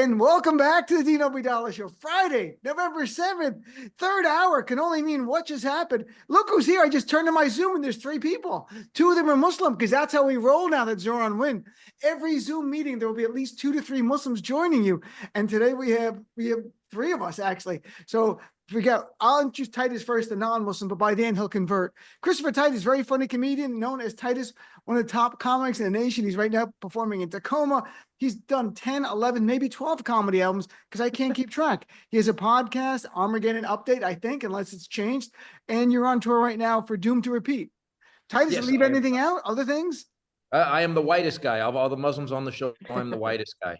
and welcome back to the Dino Bidala Show. Friday, November 7th, third hour can only mean what just happened. Look who's here. I just turned to my Zoom and there's three people. Two of them are Muslim because that's how we roll now that Zoran win. Every Zoom meeting, there will be at least 2 to 3 Muslims joining you. And today we have three of us actually. So I'll introduce Titus first, the non-Muslim, but by then he'll convert. Christopher Titus, very funny comedian, known as Titus, one of the top comics in the nation. He's right now performing in Tacoma. He's done 10, 11, maybe 12 comedy albums because I can't keep track. He has a podcast, Armageddon Update, I think, unless it's changed. And you're on tour right now for Doomed to Repeat. Titus, yes, leave anything out? Other things? I am the whitest guy of all the Muslims on the show. I'm the whitest guy.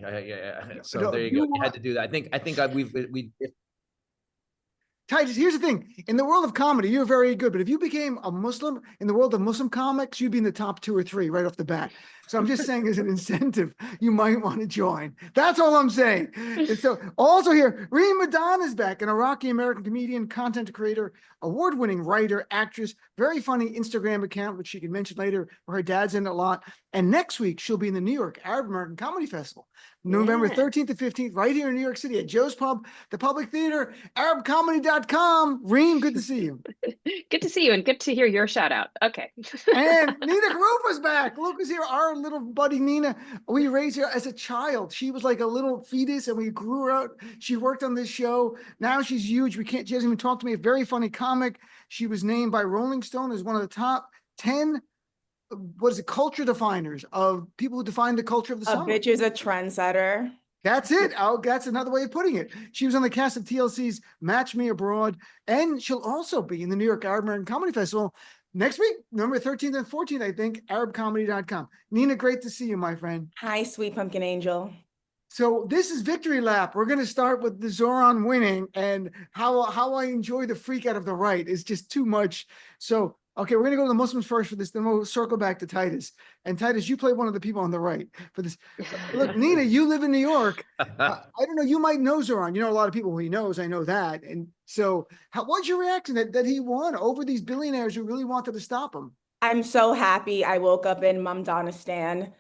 So no, there you go. You had to do that. I think we. Titus, here's the thing. In the world of comedy, you're very good. But if you became a Muslim in the world of Muslim comics, you'd be in the top 2 or 3 right off the bat. So I'm just saying as an incentive, you might want to join. That's all I'm saying. And so also here, Reem Edan is back, an Iraqi-American comedian, content creator, award-winning writer, actress, very funny Instagram account, which she can mention later, where her dad's in it a lot. And next week, she'll be in the New York Arab American Comedy Festival, November 13th to 15th, right here in New York City at Joe's Pub, the Public Theater, ArabComedy.com. Reem, good to see you. Good to see you, and good to hear your shout out. Okay. And Nina Kharoufeh's back. Look who's here, our little buddy Nina. We raised her as a child. She was like a little fetus, and we grew her out. She worked on this show. Now she's huge. She doesn't even talk to me. A very funny comic. She was named by Rolling Stone as one of the top 10 culture definers of people who define the culture of the summer. A bitch is a trendsetter. That's it. Oh, that's another way of putting it. She was on the cast of TLC's Match Me Abroad, and she'll also be in the New York Arab American Comedy Festival next week, November 13th and 14th, I think, ArabComedy.com. Nina, great to see you, my friend. Hi, sweet pumpkin angel. So this is Victory Lap. We're going to start with the Zoran winning, and how I enjoy the freak out of the right is just too much. So, okay, we're going to go to the Muslims first for this, then we'll circle back to Titus. And Titus, you play one of the people on the right for this. Look, Nina, you live in New York. I don't know, you might know Zoran. You know a lot of people who he knows, I know that. And so what's your reaction that he won over these billionaires who really wanted to stop him? I'm so happy I woke up in Mamdanistan.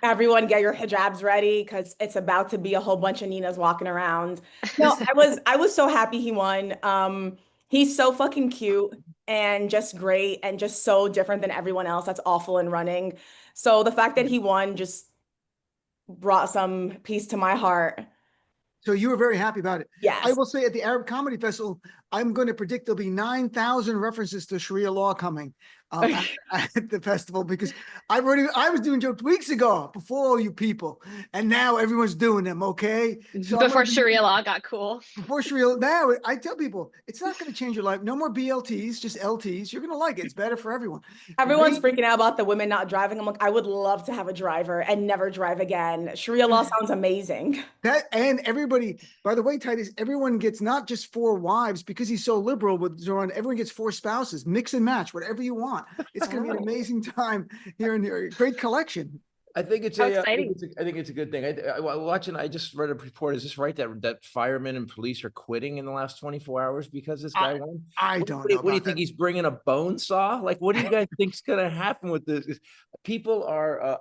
Everyone get your hijabs ready because it's about to be a whole bunch of Ninas walking around. No, I was so happy he won. He's so fucking cute and just great and just so different than everyone else that's awful and running. So the fact that he won just brought some peace to my heart. So you were very happy about it. Yes. I will say at the Arab Comedy Festival, I'm going to predict there'll be 9,000 references to Sharia law coming at the festival, because I was doing jokes weeks ago before all you people, and now everyone's doing them. Okay. So before Sharia law got cool. Before Sharia, now I tell people it's not going to change your life. No more BLTs, just LTs. You're going to like it. It's better for everyone. Everyone's freaking out about the women not driving. I'm like, I would love to have a driver and never drive again. Sharia law sounds amazing. And everybody, by the way, Titus, everyone gets not just 4 wives because he's so liberal with Zoran. Everyone gets 4 spouses. Mix and match, whatever you want. It's going to be an amazing time here in New York. Great collection. I think it's I think it's a good thing. I just read a report. Is this right that firemen and police are quitting in the last 24 hours because this guy won? I don't know. What do you think? He's bringing a bone saw? Like, what do you guys think's going to happen with this? People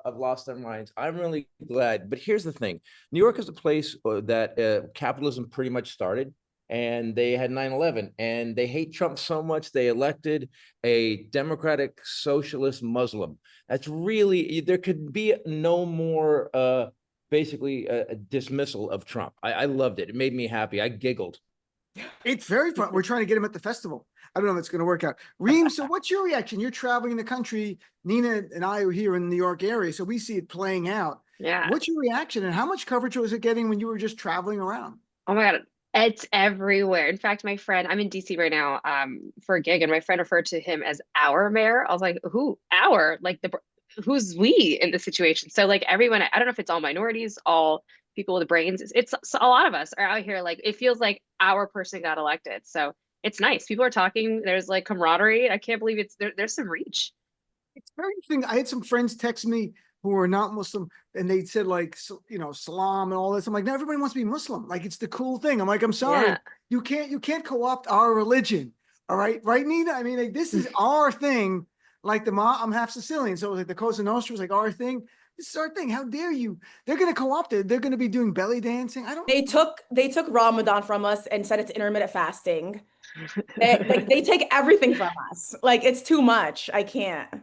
have lost their minds. I'm really glad. But here's the thing: New York is a place that capitalism pretty much started. And they had 9/11, and they hate Trump so much they elected a democratic socialist Muslim. That's really, there could be no more basically a dismissal of Trump. I loved it. It made me happy. I giggled. It's very fun. We're trying to get him at the festival. I don't know if it's going to work out. Reem, so what's your reaction? You're traveling the country. Nina and I are here in the New York area, so we see it playing out. Yeah. What's your reaction, and how much coverage was it getting when you were just traveling around? Oh my God. It's everywhere. In fact, my friend, I'm in DC right now for a gig, and my friend referred to him as our mayor. I was like, who? Our? Like, who's we in this situation? So like everyone, I don't know if it's all minorities, all people with brains. It's a lot of us are out here. Like, it feels like our person got elected. So it's nice. People are talking. There's like camaraderie. I can't believe there's some reach. It's very interesting. I had some friends text me who are not Muslim, and they said, like, you know, Salam and all this. I'm like, no, everybody wants to be Muslim. Like, it's the cool thing. I'm like, I'm sorry. Yeah. You can't co-opt our religion. All right. Right, Nina? I mean, like, this is our thing. Like I'm half Sicilian. So it was like the Cosa Nostra was like our thing. This is our thing. How dare you? They're going to co-opt it. They're going to be doing belly dancing. I don't. They took Ramadan from us and said it's intermittent fasting. They take everything from us. Like it's too much. I can't. And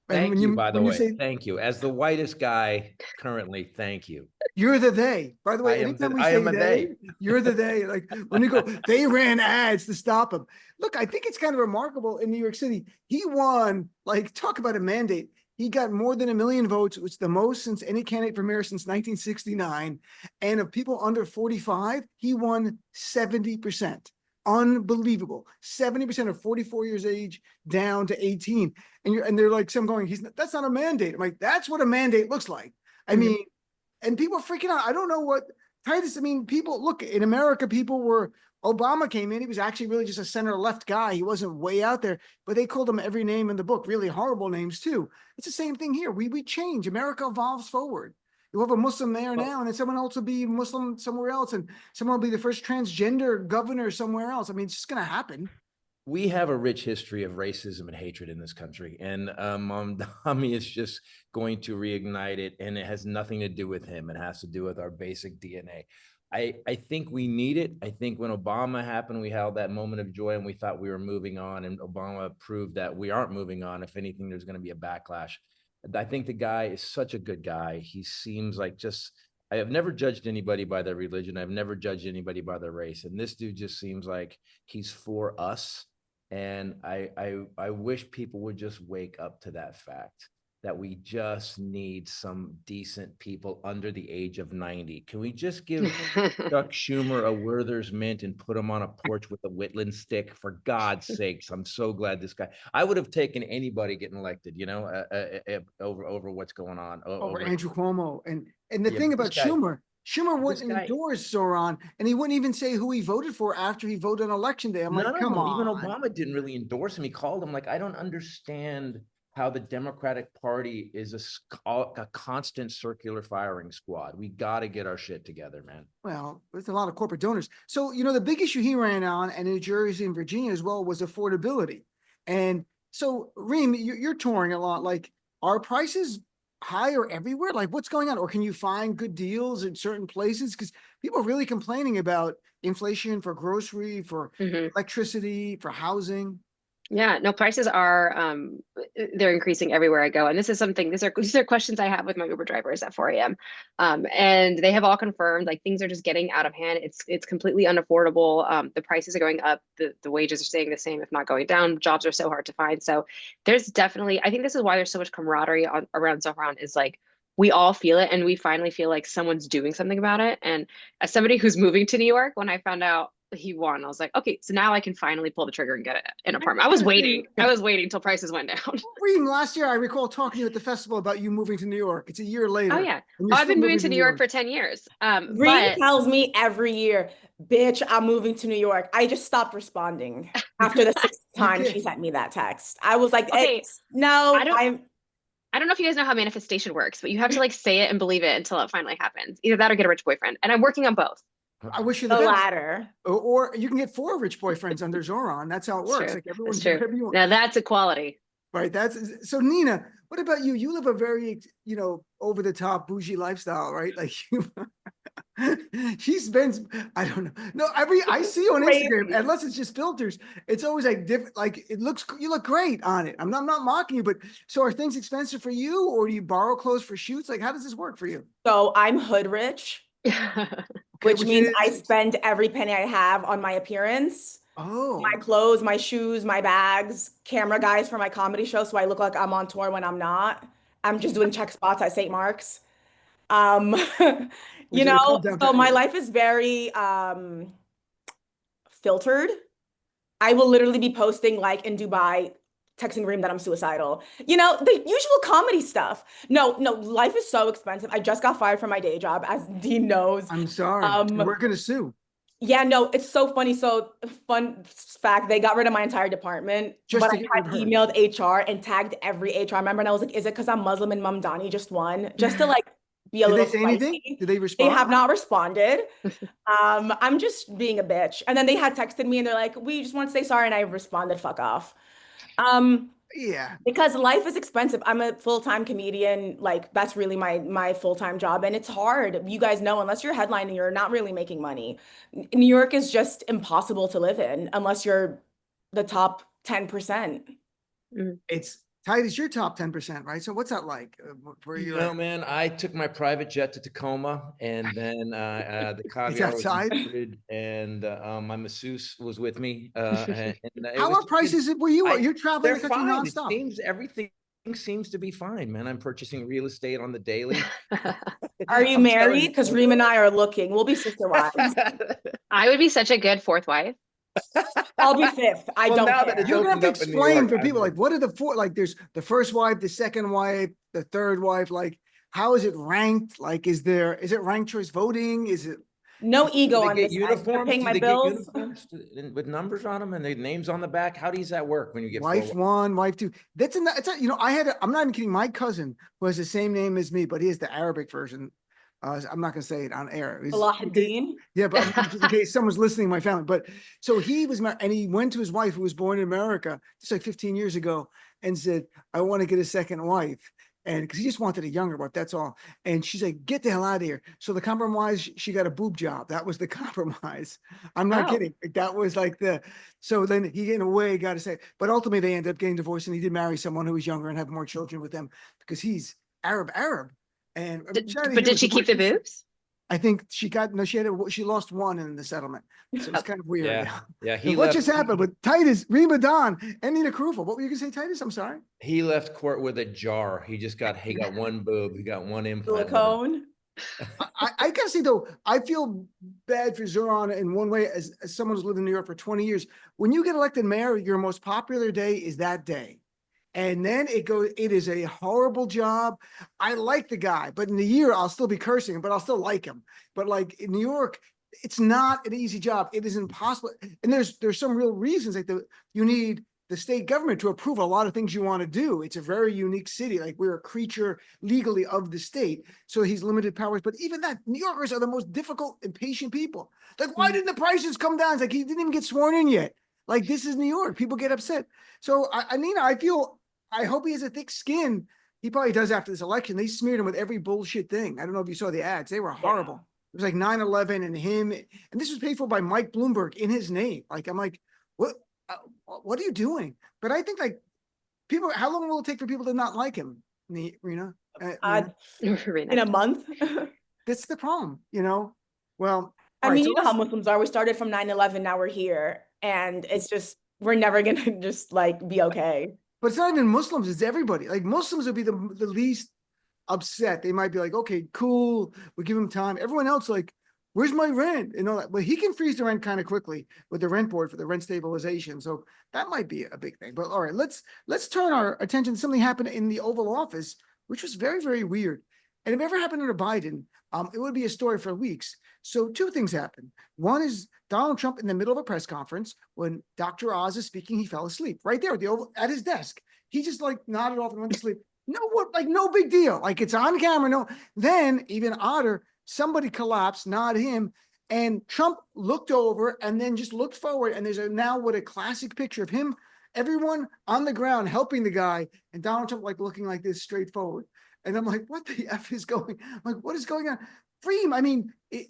Thank you, by the when you way. say Thank you. As the whitest guy currently, thank you. you're the they. By the way, anytime we I say am a they. you're the they. Like when you go, they ran ads to stop him. Look, I think it's kind of remarkable in New York City. He won, like, talk about a mandate. He got more than 1 million votes, which is the most since any candidate for mayor since 1969. And of people under 45, he won 70%. Unbelievable. 70% of 44 years age down to 18. And they're like, some going, that's not a mandate. I'm like, that's what a mandate looks like. I mean, and people are freaking out. I don't know what Titus, I mean, people look in America, Obama came in. He was actually really just a center left guy. He wasn't way out there, but they called him every name in the book, really horrible names too. It's the same thing here. We change. America evolves forward. You'll have a Muslim mayor now, and then someone else will be Muslim somewhere else, and someone will be the first transgender governor somewhere else. I mean, it's just going to happen. We have a rich history of racism and hatred in this country, and Mamdani is just going to reignite it, and it has nothing to do with him. It has to do with our basic DNA. I think we need it. I think when Obama happened, we held that moment of joy and we thought we were moving on, and Obama proved that we aren't moving on. If anything, there's going to be a backlash. I think the guy is such a good guy. He seems like I have never judged anybody by their religion. I've never judged anybody by their race. And this dude just seems like he's for us. And I wish people would just wake up to that fact that we just need some decent people under the age of 90. Can we just give Chuck Schumer a Werther's mint and put him on a porch with a Whitland stick? For God's sakes, I'm so glad this guy. I would have taken anybody getting elected, over what's going on. Over Andrew Cuomo. And the thing about Schumer wouldn't endorse Zoran, and he wouldn't even say who he voted for after he voted on election day. I'm like, come on. Even Obama didn't really endorse him. He called him like, I don't understand how the Democratic Party is a constant circular firing squad. We got to get our shit together, man. Well, there's a lot of corporate donors. So, the big issue he ran on, and in New Jersey and Virginia as well, was affordability. And so, Reem, you're touring a lot. Like, are prices higher everywhere? Like, what's going on? Or can you find good deals in certain places? Because people are really complaining about inflation for grocery, for electricity, for housing. Yeah, no, prices are they're increasing everywhere I go. And this is something, these are questions I have with my Uber drivers at 4 a.m. And they have all confirmed like things are just getting out of hand. It's completely unaffordable. The prices are going up, the wages are staying the same, if not going down. Jobs are so hard to find. So there's definitely, I think this is why there's so much camaraderie around Zohran, is like we all feel it and we finally feel like someone's doing something about it. And as somebody who's moving to New York, when I found out he won, I was like, okay, so now I can finally pull the trigger and get an apartment. I was waiting till prices went down. Reem, last year I recall talking to you at the festival about you moving to New York. It's a year later. Oh yeah, I've been moving to New York for 10 years. Reem tells me every year, bitch, I'm moving to New York. I just stopped responding after the 6th time she sent me that text. I was like, okay, no, I don't know if you guys know how manifestation works, but you have to like say it and believe it until it finally happens. Either that or get a rich boyfriend. And I'm working on both. I wish you the latter. Or you can get 4 rich boyfriends under Zoran. That's how it works. Like everyone's whatever you want. Now that's equality. Right. So Nina, what about you? You live a very, over the top bougie lifestyle, right? Like she spends, I don't know. No, I see you on Instagram, unless it's just filters. It's always like different, like you look great on it. I'm not mocking you, but so are things expensive for you, or do you borrow clothes for shoots? Like, how does this work for you? So I'm hood rich. Which means I spend every penny I have on my appearance, my clothes, my shoes, my bags, camera guys for my comedy show. So I look like I'm on tour when I'm not. I'm just doing check spots at St. Mark's. So my life is very filtered. I will literally be posting like in Dubai, texting Reem that I'm suicidal. The usual comedy stuff. No, life is so expensive. I just got fired from my day job, as Dean knows. I'm sorry. We're going to sue. Yeah, no, it's so funny. So fun fact, they got rid of my entire department, but I had emailed HR and tagged every HR member. And I was like, is it because I'm Muslim and Mamdani just won? Just to like be a little spicy. Did they say anything? Did they respond? They have not responded. I'm just being a bitch. And then they had texted me and they're like, we just want to say sorry. And I responded, fuck off. Yeah. Because life is expensive. I'm a full-time comedian. Like that's really my full-time job. And it's hard. You guys know, unless you're headlining, you're not really making money. New York is just impossible to live in unless you're the top 10%. Mm. It's Titus, your top 10%, right? So what's that like? Where You you're know, at? man, I took my private jet to Tacoma, and then the It's caviar was outside. included, and my masseuse was with me, and it How was are prices where you are? I You're traveling they're the country fine. It nonstop. seems everything seems to be fine, man. I'm purchasing real estate on the daily. Are you I'm married? telling Because you. Reem and I are looking. We'll be sister wives. I would be such a good fourth wife. I'll be fifth. I Well, don't now that it's care. You're gonna have opened to up in New explain York, for I people mean, like what are the four, like there's the first wife, the second wife, the third wife, like how is it ranked? Like is it ranked choice voting? Is it No do ego they on get this side. You're uniforms? paying Do my they get bills. uniforms with numbers on them and their names on the back? How does that work when you get wife four? one, wife two? That's it's a, I'm not even kidding. My cousin who has the same name as me, but he has the Arabic version. I'm not gonna say it on air. Salahuddin. Yeah, but just in case someone's listening in my family. But so he was married and he went to his wife who was born in America just like 15 years ago and said, I want to get a second wife. And because he just wanted a younger wife, that's all. And she's like, get the hell out of here. So the compromise, she got a boob job. That was the compromise. I'm not Oh. kidding. That was like so then he in a way got to say, but ultimately they ended up getting divorced and he did marry someone who was younger and have more children with them because he's Arab. And But did she keep the boobs? I think she lost one in the settlement. So it's kind of weird. Yeah, yeah. What just happened with Titus, Reem, Edan, and Nina Kharoufeh? What were you gonna say, Titus? I'm sorry. He left court with a jar. He got one boob. He got one implant. Silicone. I gotta say though, I feel bad for Zoran in one way as someone who's lived in New York for 20 years. When you get elected mayor, your most popular day is that day. And then it is a horrible job. I like the guy, but in the year I'll still be cursing him, but I'll still like him. But like in New York, it's not an easy job. It is impossible. And there's some real reasons like you need the state government to approve a lot of things you want to do. It's a very unique city. Like we're a creature legally of the state. So he's limited powers. But even that, New Yorkers are the most difficult, impatient people. Like, why didn't the prices come down? It's like he didn't even get sworn in yet. Like this is New York. People get upset. So Nina, I hope he has a thick skin. He probably does after this election. They smeared him with every bullshit thing. I don't know if you saw the ads. They were horrible. Yeah. It was like 9/11 and him. And this was paid for by Mike Bloomberg in his name. Like, I'm like, what are you doing? But I think like people, how long will it take for people to not like him, Rena? In a month. That's the problem, Well, I mean, you know how Muslims are. We started from 9/11, now we're here. And it's just, we're never going to just like be okay. But it's not even Muslims, it's everybody. Like Muslims would be the least upset. They might be like, okay, cool, we'll give him time. Everyone else like, where's my rent? And all that. Well, he can freeze the rent kind of quickly with the rent board for the rent stabilization. So that might be a big thing. But all right, let's turn our attention to something happened in the Oval Office, which was very, very weird. And if it ever happened under Biden, it would be a story for weeks. So two things happened. One is Donald Trump in the middle of a press conference when Dr. Oz is speaking, he fell asleep right there at his desk. He just like nodded off and went to sleep. No big deal. Like it's on camera. No. Then even odder, somebody collapsed, not him. And Trump looked over and then just looked forward. And there's now what a classic picture of him, everyone on the ground helping the guy, and Donald Trump like looking like this straight forward. And I'm like, what the F is going? I'm like, what is going on? Reem, I mean, it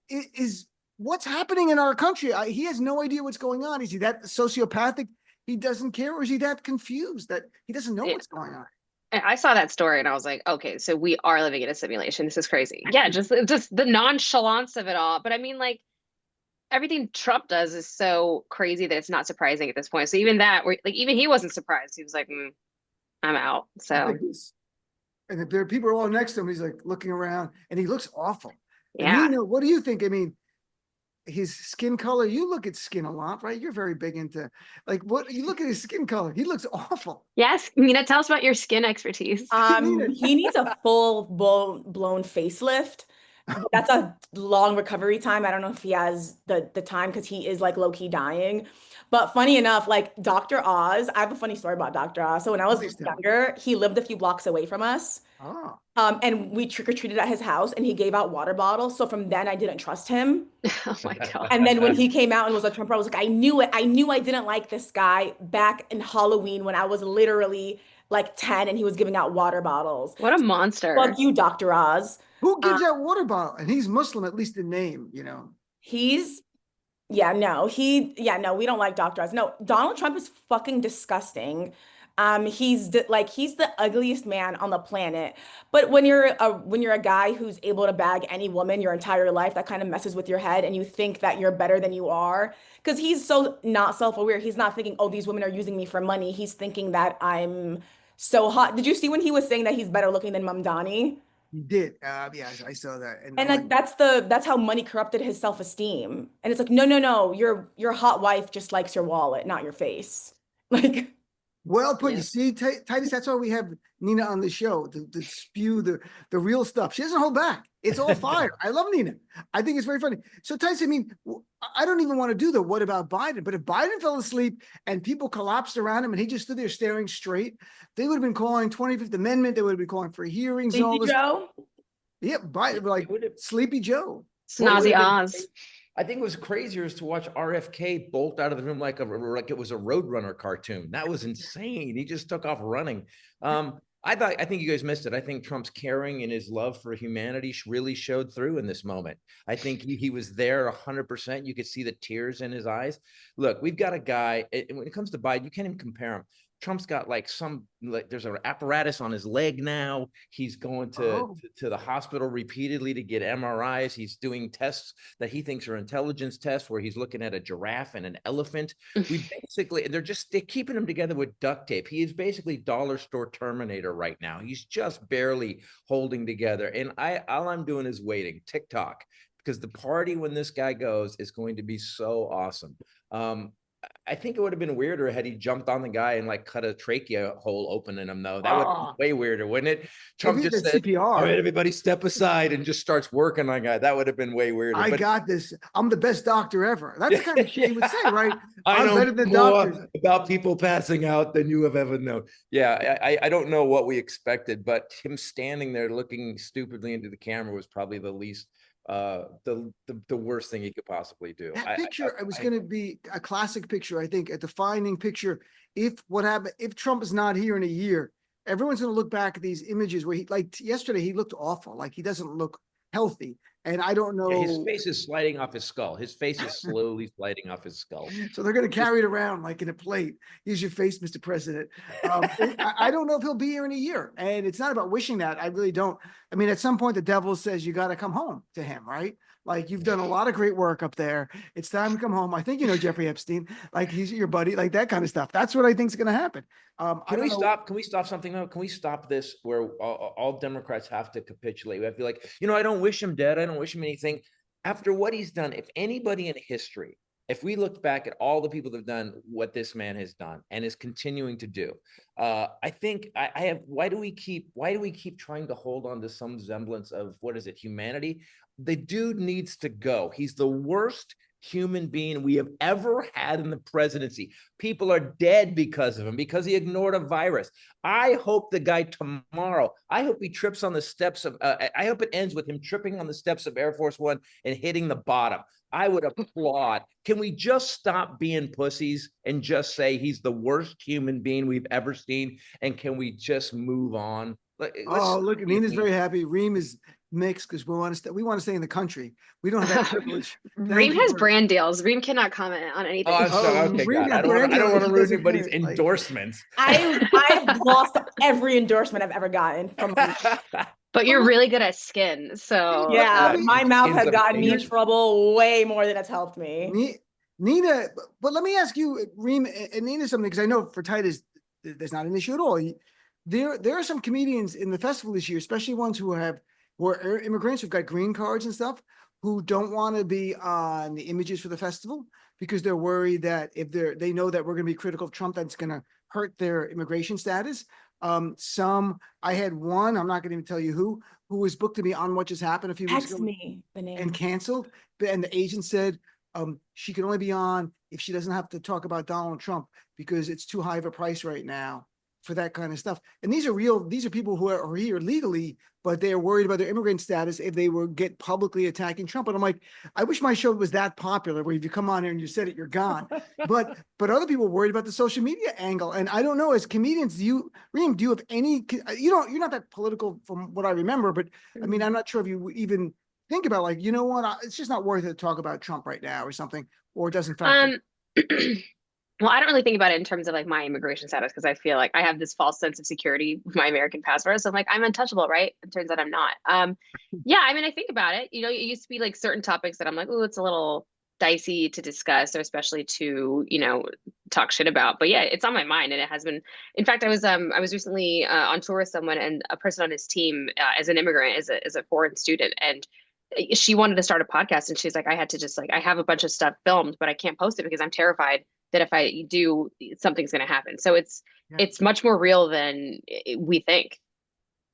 is what's happening in our country. He has no idea what's going on. Is he that sociopathic? He doesn't care, or is he that confused that he doesn't know what's going on? I saw that story and I was like, okay, so we are living in a simulation. This is crazy. Yeah, just the nonchalance of it all. But I mean, like everything Trump does is so crazy that it's not surprising at this point. So even that, like even he wasn't surprised. He was like, I'm out. So. And if there are people all next to him, he's like looking around and he looks awful. Yeah. And Nina, what do you think? I mean, his skin color, you look at skin a lot, right? You're very big into like what you look at his skin color. He looks awful. Yes. Nina, tell us about your skin expertise. He needs a full blown facelift. That's a long recovery time. I don't know if he has the time because he is like low-key dying. But funny enough, like Dr. Oz, I have a funny story about Dr. Oz. So when I was younger, he lived a few blocks away from us. Oh. And we trick-or-treated at his house and he gave out water bottles. So from then I didn't trust him. Oh my God. And then when he came out and was a Trumper, I was like, I knew it. I knew I didn't like this guy back in Halloween when I was literally like 10 and he was giving out water bottles. What a monster. Fuck you, Dr. Oz. Who gives out water bottle? And he's Muslim, at least in name, you know. He's no, we don't like Dr. Oz. No, Donald Trump is fucking disgusting. He's the ugliest man on the planet. But when you're a guy who's able to bag any woman your entire life, that kind of messes with your head and you think that you're better than you are. Because he's so not self-aware. He's not thinking, oh, these women are using me for money. He's thinking that I'm so hot. Did you see when he was saying that he's better looking than Mamdani? He did. Yeah, I saw that. And And I'm like that's how money corrupted his self-esteem. And it's like, no, no, no, your hot wife just likes your wallet, not your face. Like, well put. Yeah. You see, Titus, that's why we have Nina on the show to spew the real stuff. She doesn't hold back. It's all fire. I love Nina. I think it's very funny. So Titus, I mean, I don't even want to do the what about Biden, but if Biden fell asleep and people collapsed around him and he just stood there staring straight, they would have been calling 25th Amendment. They would have been calling for hearings and all Sleepy this. Joe? Yeah, Biden, like It would have- Sleepy Joe. Snazzy Oz. I think it was crazier is to watch RFK bolt out of the room like it was a Roadrunner cartoon. That was insane. He just took off running. I think you guys missed it. I think Trump's caring and his love for humanity really showed through in this moment. I think he was there 100%. You could see the tears in his eyes. Look, we've got a guy, when it comes to Biden, you can't even compare him. Trump's got there's an apparatus on his leg now. He's going to the hospital repeatedly to get MRIs. He's doing tests that he thinks are intelligence tests where he's looking at a giraffe and an elephant. They're keeping him together with duct tape. He is basically dollar store Terminator right now. He's just barely holding together. And all I'm doing is waiting. TikTok, because the party when this guy goes is going to be so awesome. I think it would have been weirder had he jumped on the guy and like cut a trachea hole open in him, though. That would have been way weirder, wouldn't it? Trump just said, CPR. all right, everybody step aside and just starts working on a guy. That would have been way weirder. I got this. I'm the best doctor ever. That's the kind of shit he would say, right? I I'm know better than more doctors. about people passing out than you have ever known. Yeah, I don't know what we expected, but him standing there looking stupidly into the camera was probably the least the worst thing he could possibly do. That picture was going to be a classic picture, I think, a defining picture. If Trump is not here in a year, everyone's going to look back at these images where yesterday he looked awful, like he doesn't look healthy. And I don't know. Yeah, his face is sliding off his skull. His face is slowly sliding off his skull. So they're going to carry it around like in a plate. Here's your face, Mr. President. I don't know if he'll be here in a year. And it's not about wishing that. I really don't. I mean, at some point, the devil says you got to come home to him, right? Like, you've done a lot of great work up there. It's time to come home. I think you know Jeffrey Epstein. Like, he's your buddy, like that kind of stuff. That's what I think is going to happen. Can we stop something though? Can we stop this where all Democrats have to capitulate? I feel like, I don't wish him dead. I don't wish him anything. After what he's done, if anybody in history, if we look back at all the people that have done what this man has done and is continuing to do, I think why do we keep trying to hold on to some semblance of, humanity? The dude needs to go. He's the worst human being we have ever had in the presidency. People are dead because of him, because he ignored a virus. I hope the guy tomorrow, I hope he trips on the steps of, I hope it ends with him tripping on the steps of Air Force One and hitting the bottom. I would applaud. Can we just stop being pussies and just say he's the worst human being we've ever seen? And can we just move on? Look, Nina's very happy. Reem is mixed because we want to stay in the country. We don't have that privilege. Reem has brand deals. Reem cannot comment on anything. Okay, God. I don't want to ruin anybody's endorsements. I've lost every endorsement I've ever gotten from But you're really good at skin, so yeah, my mouth has gotten me in trouble way more than it's helped me. Nina, but let me ask you, Reem and Nina, something, because I know for Titus, there's not an issue at all. There are some comedians in the festival this year, especially ones who are immigrants who've got green cards and stuff, who don't want to be on the images for the festival because they're worried that if they know that we're going to be critical of Trump, that's going to hurt their immigration status. I had one, I'm not going to even tell you who was booked to be on What Just Happened a few weeks ago. Text me the name. And canceled. And the agent said she can only be on if she doesn't have to talk about Donald Trump because it's too high of a price right now. for that kind of stuff. And these are people who are here legally, but they are worried about their immigrant status if they were get publicly attacking Trump. And I'm like, I wish my show was that popular where if you come on here and you said it, you're gone. But other people are worried about the social media angle. And I don't know, as comedians, Reem, do you have any, you're not that political from what I remember, but I mean, I'm not sure if you even think about like, you know what, it's just not worth it to talk about Trump right now or something, or it doesn't factor. Well, I don't really think about it in terms of like my immigration status because I feel like I have this false sense of security with my American passport. So I'm like, I'm untouchable, right? It turns out I'm not. Yeah, I mean, I think about it. It used to be like certain topics that I'm like, oh, it's a little dicey to discuss, or especially to, talk shit about. But yeah, it's on my mind, and it has been. In fact, I was recently on tour with someone, and a person on his team, as an immigrant, as a foreign student, and she wanted to start a podcast, and she's like, I had to just like, I have a bunch of stuff filmed, but I can't post it because I'm terrified that if I do, something's going to happen. So it's much more real than we think.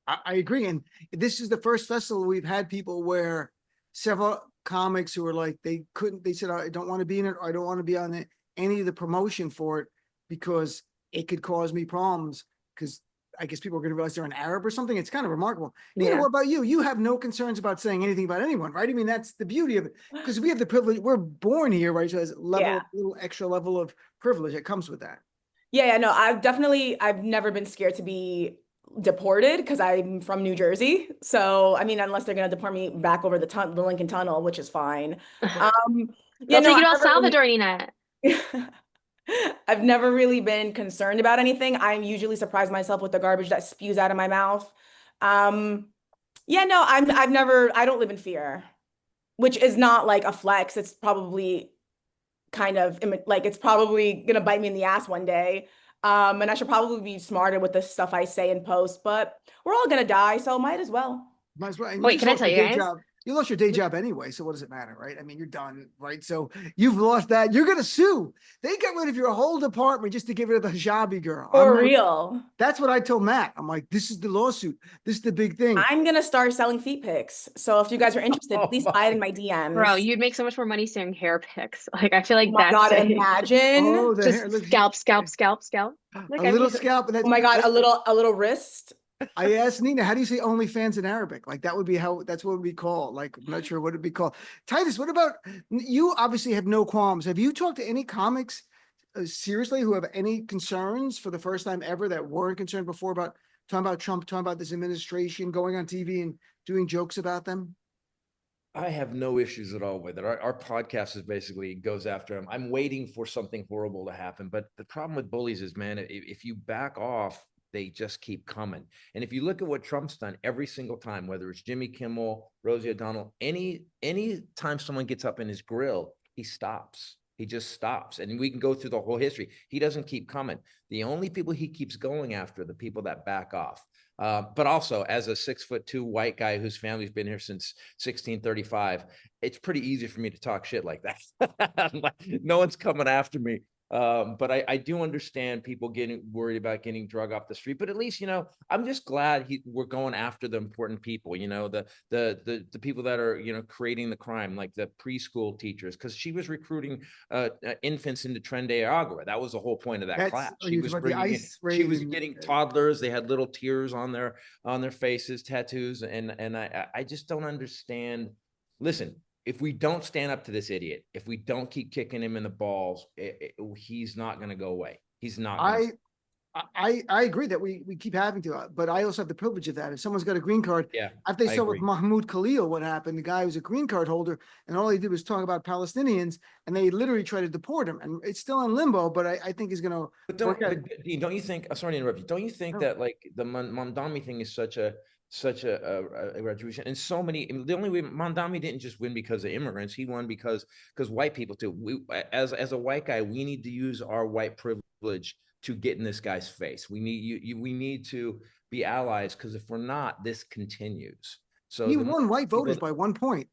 I agree. And this is the first festival we've had people where several comics who were like, they said, I don't want to be in it, or I don't want to be on any of the promotion for it because it could cause me problems. Because I guess people are going to realize they're an Arab or something. It's kind of remarkable. Nina, what about you? You have no concerns about saying anything about anyone, right? I mean, that's the beauty of it, because we have the privilege. We're born here, right? So there's a little extra level of privilege that comes with that. Yeah, no, I've never been scared to be deported because I'm from New Jersey. So, I mean, unless they're going to deport me back over the Lincoln Tunnel, which is fine. They'll take you to El Salvador, Nina. I've never really been concerned about anything. I'm usually surprised myself with the garbage that spews out of my mouth. Yeah, no, I don't live in fear, which is not like a flex. It's probably kind of like, it's probably going to bite me in the ass one day. And I should probably be smarter with the stuff I say and post, but we're all going to die. So might as well. Might as well. And wait, can I tell you guys? You lost your day job anyway, so what does it matter, right? I mean, you're done, right? So you've lost that. You're going to sue. They got rid of your whole department just to get rid of the hijabi girl. For real. That's what I told Matt. I'm like, this is the lawsuit. This is the big thing. I'm going to start selling feet pics. So if you guys are interested, please slide in my DMs. Bro, you'd make so much more money selling hair pics. Like, I feel like that's God, imagine. Just scalp. Like a little scalp. And oh my God, a little wrist. I asked Nina, how do you say OnlyFans in Arabic? Like that's what it would be called. Like, I'm not sure what it'd be called. Titus, what about you? Obviously have no qualms. Have you talked to any comics seriously who have any concerns for the first time ever that weren't concerned before about talking about Trump, talking about this administration, going on TV and doing jokes about them? I have no issues at all with it. Our podcast is basically goes after him. I'm waiting for something horrible to happen. But the problem with bullies is, man, if you back off, they just keep coming. And if you look at what Trump's done every single time, whether it's Jimmy Kimmel, Rosie O'Donnell, any time someone gets up in his grill, he stops. He just stops. And we can go through the whole history. He doesn't keep coming. The only people he keeps going after are the people that back off. But also, as a 6'2" white guy whose family's been here since 1635, it's pretty easy for me to talk shit like that. No one's coming after me. But I do understand people getting worried about getting drug off the street. But at least, I'm just glad we're going after the important people, the people that are, creating the crime, like the preschool teachers, because she was recruiting infants into Tren de Agua. That was the whole point of that class. She was getting toddlers. They had little tears on their faces, tattoos. And I just don't understand. Listen, if we don't stand up to this idiot, if we don't keep kicking him in the balls, he's not going to go away. He's not. I agree that we keep having to, but I also have the privilege of that. If someone's got a green card, after they saw with Mahmoud Khalil what happened, the guy was a green card holder, and all he did was talk about Palestinians, and they literally tried to deport him, and it's still in limbo. But I think he's going to. But Dean, don't you think? Sorry to interrupt you. Don't you think that like the Mamdani thing is such a retribution, and so many. The only way Mamdani didn't just win because of immigrants, he won because white people too. We, as a white guy, we need to use our white privilege to get in this guy's face. We need to be allies, because if we're not, this continues. So he won white voters by 1 point,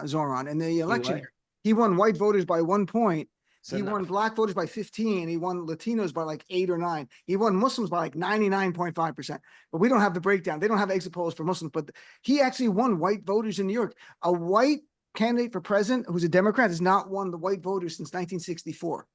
Zoran, in the election. He won white voters by 1 point. He won black voters by 15. He won Latinos by like 8 or 9. He won Muslims by like 99.5%. But we don't have the breakdown. They don't have exit polls for Muslims, but he actually won white voters in New York. A white candidate for president who's a Democrat has not won the white voters since 1964.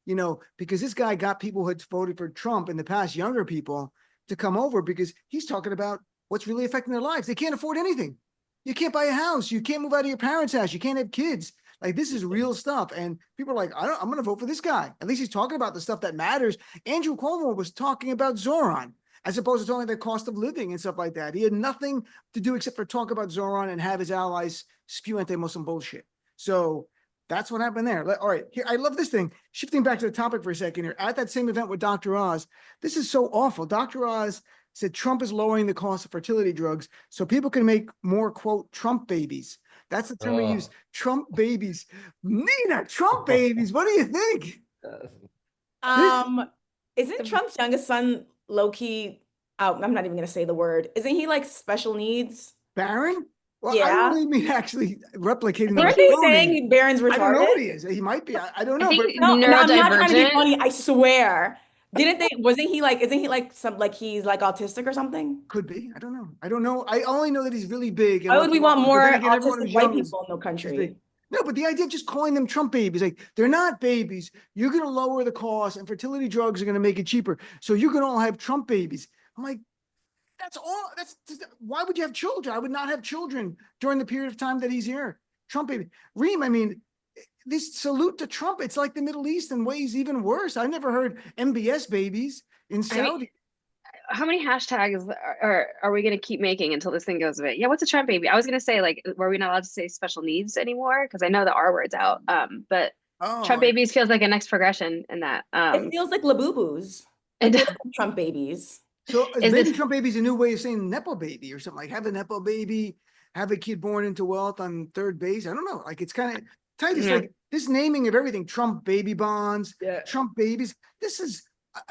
you know, because this guy got people who had voted for Trump in the past, younger people, to come over because he's talking about what's really affecting their lives. They can't afford anything. You can't buy a house. You can't move out of your parents' house. You can't have kids. Like, this is real stuff. And people are like, I'm going to vote for this guy. At least he's talking about the stuff that matters. Andrew Cuomo was talking about Zoran, as opposed to talking the cost of living and stuff like that. He had nothing to do except for talk about Zoran and have his allies spew anti-Muslim bullshit. So that's what happened there. All right, here, I love this thing. Shifting back to the topic for a second here. At that same event with Dr. Oz, this is so awful. Dr. Oz said Trump is lowering the cost of fertility drugs so people can make more, quote, Trump babies. That's the term we use, Trump babies. Nina, Trump babies, what do you think? Isn't Trump's youngest son low-key, I'm not even going to say the word. Isn't he like special needs? Barron? Well, Yeah. I don't really mean actually replicating. Aren't they saying Barron's retarded? I don't know what he is. He might be. I don't know. think But No, I'm not trying to be neurodivergent. funny. I swear. Isn't he like some, like he's like autistic or something? could be. I don't know. I don't know. I only know that he's really big. Why would we want more everyone autistic who's white young is people in the big. country? No, but the idea of just calling them Trump babies, like they're not babies. You're going to lower the cost and fertility drugs are going to make it cheaper. So you can all have Trump babies. I'm like, that's all. Why would you have children? I would not have children during the period of time that he's here. Trump baby. Reem, I mean, this salute to Trump, it's like the Middle East in ways even worse. I never heard MBS babies in Saudi. How many hashtags are we going to keep making until this thing goes away? Yeah, what's a Trump baby? I was going to say, like, were we not allowed to say special needs anymore? Because I know the R word's out. But Trump babies feels like a next progression in that. It feels like laboo-boos. And Trump babies. So maybe Trump baby is a new way of saying Nepo baby or something, like have a Nepo baby, have a kid born into wealth on third base. I don't know. Like, it's kind of Titus, like this naming of everything, Trump baby bonds, Trump babies. This is,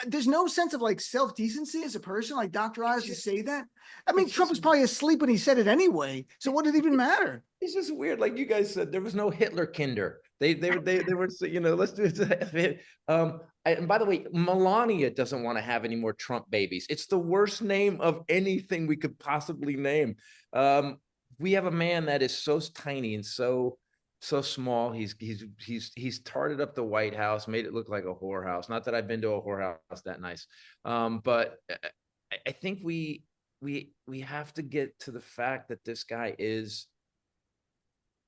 there's no sense of like self-decency as a person, like Dr. Oz to say that. I mean, Trump was probably asleep when he said it anyway. So what did it even matter? It's just weird. Like you guys said, there was no Hitler kinder. They were, you know, let's do it. And by the way, Melania doesn't want to have any more Trump babies. It's the worst name of anything we could possibly name. We have a man that is so tiny and so small. He's tarted up the White House, made it look like a whorehouse. Not that I've been to a whorehouse that nice, but I think we have to get to the fact that this guy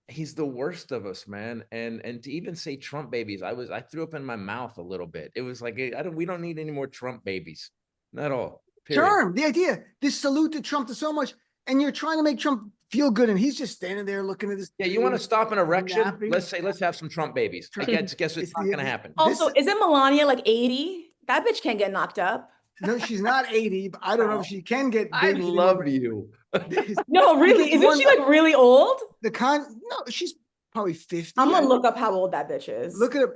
he's the worst of us, man. And to even say Trump babies, I threw up in my mouth a little bit. It was like, we don't need any more Trump babies. Not all. Period. Term, the idea, this salute to Trump to so much, and you're trying to make Trump feel good, and he's just standing there looking at this. Yeah, you want to stop an erection? napping. Let's have some Trump babies. I guess it's not gonna happen. Also, isn't Melania like 80? That bitch can't get knocked up. No, she's not 80, but I don't know if she can get I babies love anymore. you. No, really, isn't she like really old? No, she's probably 50. I'm gonna look up how old that bitch is. Look at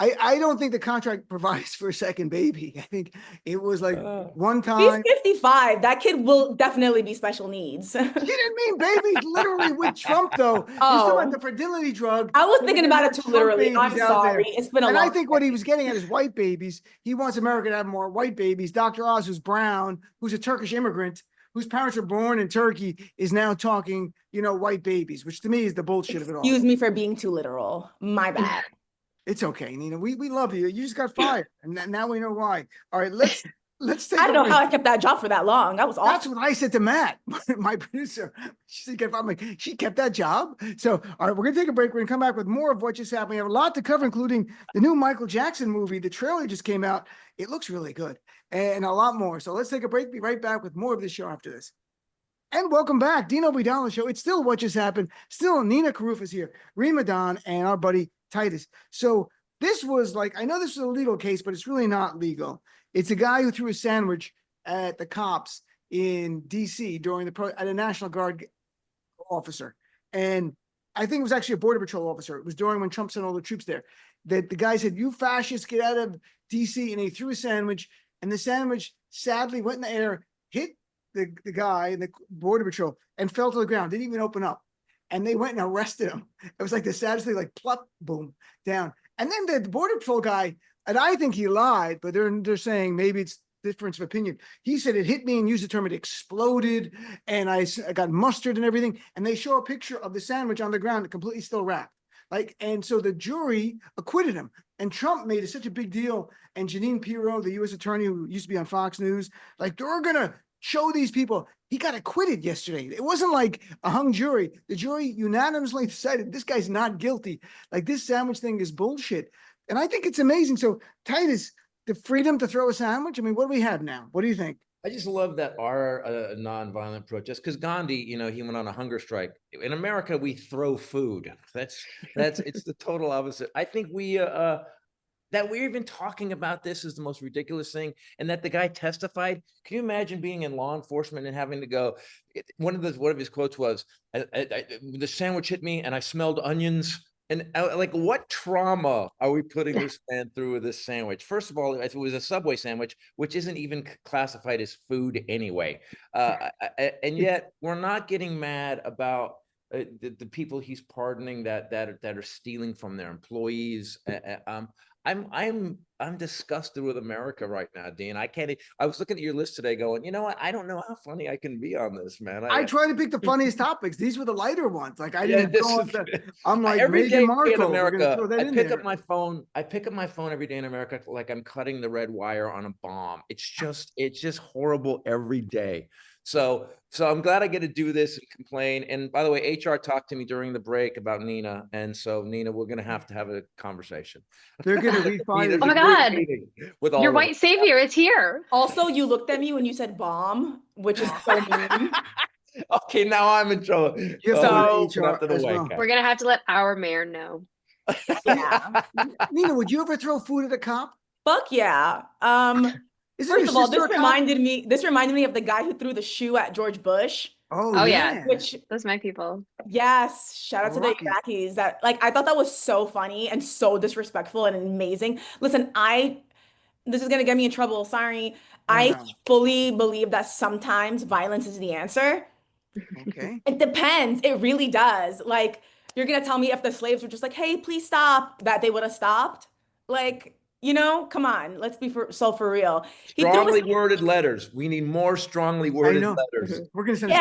I don't think the contract provides for a second baby. I think it was like one time. She's 55. That kid will definitely be special needs. She didn't mean babies literally with Trump, though. He's talking about the fertility drug. I was thinking about it too Trump literally. I'm babies out sorry. there. It's been a long I think what he was getting at is white babies. He wants America to have more white babies. Dr. Oz, who's brown, who's a Turkish immigrant, whose parents were born in Turkey, is now talking, white babies, which to me is the bullshit of it all. Excuse me for being too literal. My bad. It's okay, Nina. We love you. You just got fired, and now we know why. All right, let's take. I don't know how I kept that job for that long. That was awesome. That's what I said to Matt, my producer. She said, I'm like, she kept that job. So, all right, we're gonna take a break. We're gonna come back with more of what just happened. We have a lot to cover, including the new Michael Jackson movie. The trailer just came out. It looks really good, and a lot more. So let's take a break. Be right back with more of this show after this. And welcome back, Dino Vidal Show. It's still what just happened. Still, Nina Kharoufeh is here, Reem, Edan, and our buddy Titus. So this was like, I know this was a legal case, but it's really not legal. It's a guy who threw a sandwich at the cops in DC at a National Guard officer. And I think it was actually a Border Patrol officer. It was during when Trump sent all the troops there. That the guy said, "You fascists, get out of DC." And he threw a sandwich, and the sandwich sadly went in the air, hit the guy in the Border Patrol, and fell to the ground. Didn't even open up. And they went and arrested him. It was like the saddest thing, like plop, boom, down. And then the Border Patrol guy, and I think he lied, but they're saying maybe it's difference of opinion. He said it hit me and used the term it exploded, and I got mustard and everything. And they show a picture of the sandwich on the ground, completely still wrapped. Like, and so the jury acquitted him. And Trump made it such a big deal. And Jeanine Pirro, the U.S. attorney who used to be on Fox News, like, they're going to show these people. He got acquitted yesterday. It wasn't like a hung jury. The jury unanimously decided this guy's not guilty. Like, this sandwich thing is bullshit. And I think it's amazing. So, Titus, the freedom to throw a sandwich. I mean, what do we have now? What do you think? I just love that our nonviolent protest, because Gandhi, you know, he went on a hunger strike. In America, we throw food. That's it's the total opposite. I think we that we're even talking about this is the most ridiculous thing, and that the guy testified. Can you imagine being in law enforcement and having to go? One of his quotes was, "The sandwich hit me, and I smelled onions." And like, what trauma are we putting this man through with this sandwich? First of all, if it was a Subway sandwich, which isn't even classified as food anyway, and yet we're not getting mad about the people he's pardoning that are stealing from their employees. I'm disgusted with America right now, Dean. I was looking at your list today going, you know what? I don't know how funny I can be on this, man. I try to pick the funniest topics. These were the lighter ones. Like, I didn't I'm like, every day Meghan Markle, in America, I pick up there. my phone. I pick up my phone every day in America like I'm cutting the red wire on a bomb. It's just horrible every day. So I'm glad I get to do this and complain. And by the way, HR talked to me during the break about Nina. And so, Nina, we're going to have a conversation. They're going to refire. Oh my God. With all Your white savior is here. Also, you looked at me when you said bomb, which is so mean. Okay, now I'm in trouble. So, We're going to have to let our mayor know. Yeah. Nina, would you ever throw food at a cop? Fuck yeah. First of all, this reminded me of the guy who threw the shoe at George Bush. Oh yeah. Which those my people. Yes. Shout out to the Iraqis. That, like, I thought that was so funny and so disrespectful and amazing. Listen, this is gonna get me in trouble. Sorry. I fully believe that sometimes violence is the answer. Okay. It depends. It really does. Like, you're gonna tell me if the slaves were just like, hey, please stop, that they would have stopped? Like, you know, come on, let's be for real. Strongly worded letters. We need more strongly worded letters. We're gonna send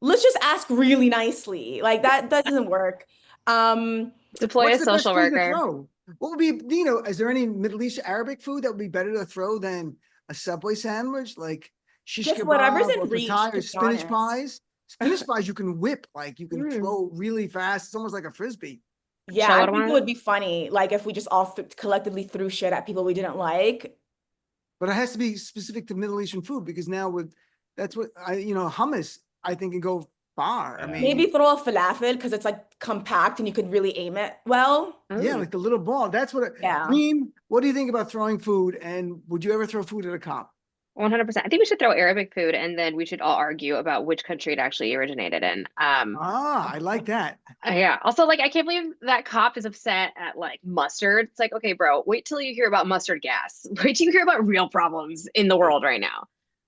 let's just ask really nicely. Like, that doesn't work. Deploy a social worker. What would be, is there any Middle East Arabic food that would be better to throw than a Subway sandwich? Like shish kebab, whatever's in reach, or spinach pies. Spinach pies you can whip, like you can throw really fast. It's almost like a Frisbee. Yeah, I think it would be funny, like, if we just all collectively threw shit at people we didn't like. But it has to be specific to Middle Eastern food, because now that's what hummus, I think, can go far. I mean, maybe throw a falafel because it's like compact and you could really aim it well. Yeah, like the little ball. That's what. Reem, what do you think about throwing food? And would you ever throw food at a cop? 100%. I think we should throw Arabic food, and then we should all argue about which country it actually originated in. I like that. Yeah. Also, like, I can't believe that cop is upset at like mustard. It's like, okay, bro, wait till you hear about mustard gas. Wait till you hear about real problems in the world right now.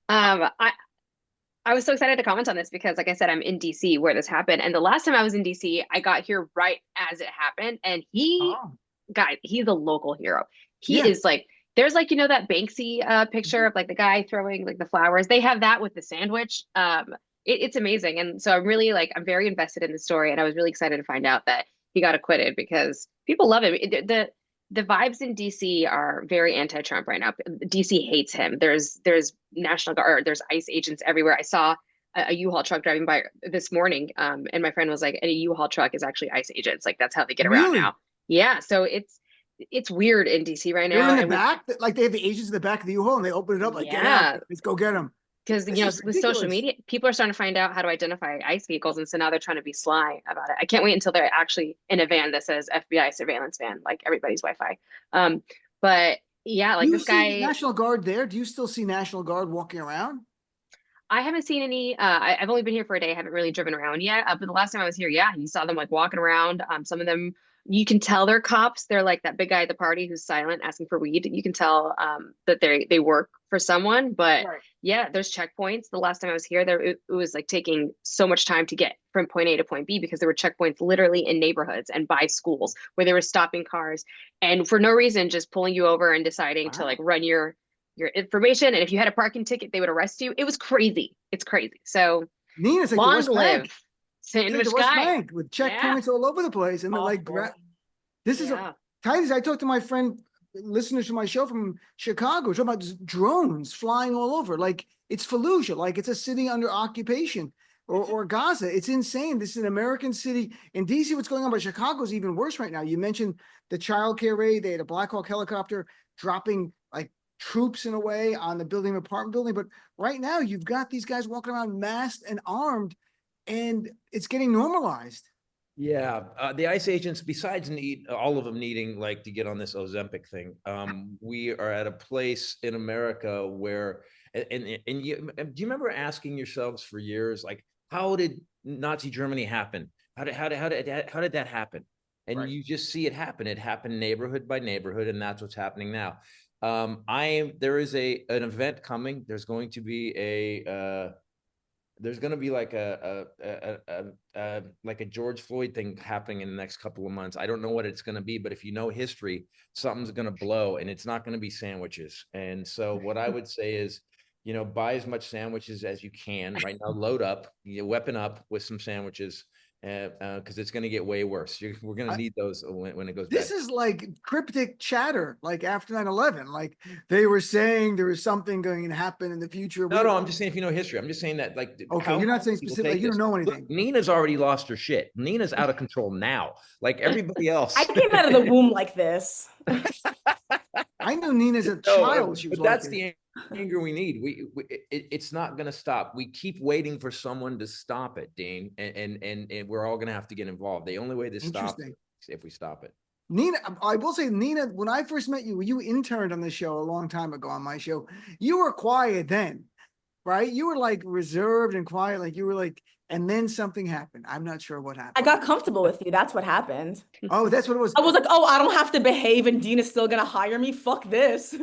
I was so excited to comment on this because, like I said, I'm in DC where this happened. And the last time I was in DC, I got here right as it happened. And guys, he's a local hero. He is like, there's like, that Banksy picture of like the guy throwing like the flowers. They have that with the sandwich. It's amazing. And so I'm really I'm very invested in the story. And I was really excited to find out that he got acquitted because people love him. The vibes in DC are very anti-Trump right now. DC hates him. There's National Guard, there's ICE agents everywhere. I saw a U-Haul truck driving by this morning. And my friend was like, a U-Haul truck is actually ICE agents. Like, that's how they get around now. Yeah. So it's weird in DC right now. They're in the back, like they have the agents in the back of the U-Haul and they open it up like, get out, let's go get them. Because, with social media, people are starting to find out how to identify ICE vehicles. And so now they're trying to be sly about it. I can't wait until they're actually in a van that says FBI surveillance van, like everybody's Wi-Fi. But yeah, like this guy. National Guard there? Do you still see National Guard walking around? I haven't seen any. I've only been here for a day. I haven't really driven around yet. But the last time I was here, you saw them like walking around. Some of them, you can tell they're cops. They're like that big guy at the party who's silent, asking for weed. You can tell that they work for someone. But yeah, there's checkpoints. The last time I was here, it was like taking so much time to get from point A to point B because there were checkpoints literally in neighborhoods and by schools where they were stopping cars and for no reason just pulling you over and deciding to like run your information. And if you had a parking ticket, they would arrest you. It was crazy. It's crazy. So Nina's like long the West live Bank. sandwich Like the West guy Bank with checkpoints all over the place, and they're like This is Yeah. Titus. I talked to my friend, listeners to my show from Chicago, talking about just drones flying all over. Like it's Fallujah, like it's a city under occupation, or Gaza. It's insane. This is an American city. In DC, what's going on, but Chicago's even worse right now. You mentioned the child care raid. They had a Black Hawk helicopter dropping like troops in a way on the building, apartment building. But right now, you've got these guys walking around masked and armed, and it's getting normalized. Yeah, the ICE agents, besides all of them needing like to get on this Ozempic thing, we are at a place in America where, and do you remember asking yourselves for years, like, how did Nazi Germany happen? How did that happen? And Right. you just see it happen. It happened neighborhood by neighborhood, and that's what's happening now. There is an event coming. There's going to be like a George Floyd thing happening in the next couple of months. I don't know what it's going to be, but if you know history, something's going to blow, and it's not going to be sandwiches. And so what I would say is, buy as much sandwiches as you can right now. Load up, weapon up with some sandwiches, because it's going to get way worse. We're going to need those when it goes This bad. is like cryptic chatter, like after 9/11, like they were saying there was something going to happen in the future. No, I'm just saying if you know history. I'm just saying that, like, Okay, you're not saying people specifically, take you don't this. know Look, anything. Nina's already lost her shit. Nina's out of control now, like everybody else. I came out of the womb like this. I knew Nina as a No, child. She was but like that's this. the anger we need. It's not going to stop. We keep waiting for someone to stop it, Dean, and we're all going to have to get involved. The only way to stop it is if we stop it. Nina, I will say, Nina, when I first met you, you interned on the show a long time ago on my show. You were quiet then, right? You were like reserved and quiet, like you were like, and then something happened. I'm not sure what happened. I got comfortable with you. That's what happened. Oh, that's what it was. I was like, oh, I don't have to behave and Dean is still gonna hire me. Fuck this.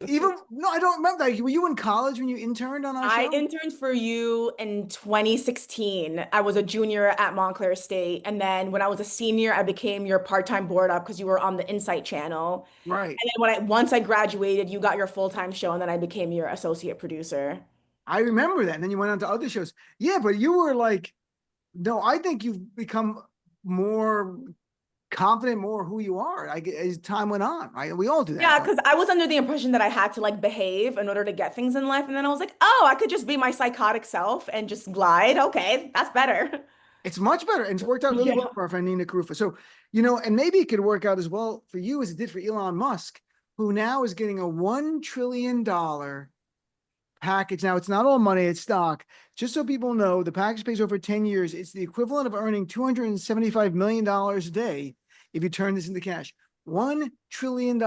No, I don't remember that. Were you in college when you interned on our I show? interned for you in 2016. I was a junior at Montclair State. And then when I was a senior, I became your part-time board up because you were on the Insight channel. Right. And then once I graduated, you got your full-time show, and then I became your associate producer. I remember that. And then you went on to other shows. Yeah, but you were like, no, I think you've become more confident, more who you are, as time went on. Right? We all do that. Yeah, because I was under the impression that I had to like behave in order to get things in life. And then I was like, oh, I could just be my psychotic self and just glide. Okay, that's better. It's much better. And it's worked out really Yeah. well for our friend Nina Kharoufeh. So, and maybe it could work out as well for you as it did for Elon Musk, who now is getting a $1 trillion package. Now, it's not all money, it's stock. Just so people know, the package pays over 10 years. It's the equivalent of earning $275 million a day if you turn this into cash. $1 trillion.